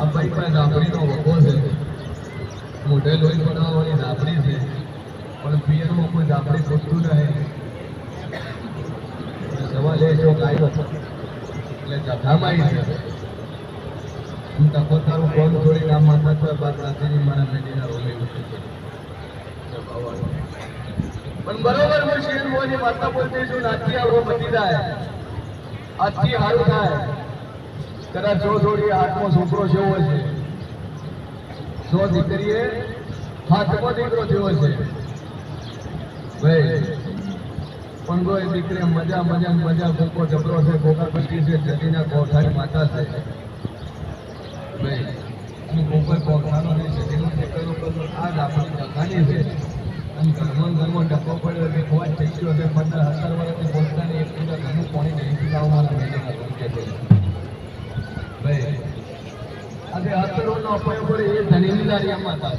આ ભાઈ પાસે ડાબરીનો વખો છે, મોઢે લોહી પડાવવાની ડાબરી છે, પણ પિયરમાં કોઈ ડાબરી પૂછતું નહીં. સવાલ એ જો આવ્યો એટલે જથામાં છે તકો તારું કોણ થોડી ના માનતા તો બાદ રાત્રિની મારા મેડીના રોમે પણ બરોબર હું શેર મોની માતા બોલતી છું નાથી આવો બચી જાય આજથી સારું થાય. કદાચ જો થોડી હાથમાં છોકરો જેવો છે, જો દીકરીએ હાથમાં દીકરો જેવો છે ભાઈ, પણ કોઈ દીકરી મજા મજા મજા કોકો જબરો છે, કોકા પટ્ટી છે, જતીના કોઠાની માતા છે ભાઈ, અને કોકો કોઠાનો છે, જતીનું ટેકરનો બધું આ આપણી જખાની છે. અને ઘરમાં ડબ્બો પડ્યો એટલે ખોવાજ થઈ ગયો છે. 15-17 વર્ષથી બોલતાને એક પૂજા ઘરનું પાણી નહીં પીલાવવાના મહિનાના ધમકે છે ભાઈ. આજે હતરોનો અપાયો પડે એ ધનીની દારિયામાં હતા.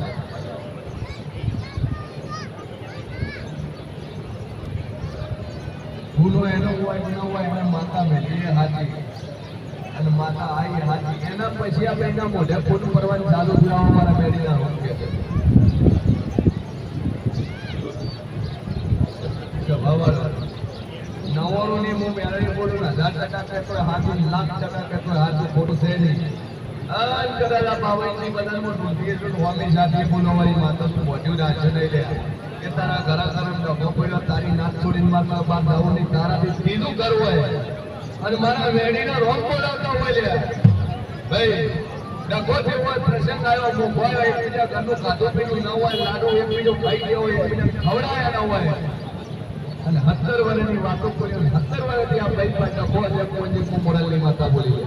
ભૂલો એનો હોય ન હોય એને માતા મેલી એ હાથી અને માતા આવી હાથી. એના પછી આપણે એના મોઢે ખોટું કરવાનું ચાલુ થયા અમારા બેડીના વખતે નવાણું ની હું મેળવી બોલું 1000% કહેતો હાથું, 1,00,000% કહેતો હાથું, ખોટું છે નહીં. કદાચ આ બાવળની બદલમાં ઢૂંઢીએ છું સ્વામી સાથે બોલવાની માતા તું મોઢું નાખશે નહીં લે કે તારા ઘરા ઘરા ડગો પડ્યો, તારી નાક છોડીને માતા બાર દાવની તારાથી સીધું કરવું હોય અને મારા વેડીનો રોગ બોલાવતા હોય લે ભાઈ. ડગો થયો હોય, પ્રસંગ આવ્યો, મોકો આવ્યો, એકબીજા ઘરનું ખાધું પીધું ન હોય, લાડુ એકબીજો ખાઈ ગયો હોય, એકબીજા ખવડાયા ન હોય અને 17 વર્ષની વાતો કરી, 17 વર્ષથી આ ભાઈ પાછા મોરલની માતા બોલી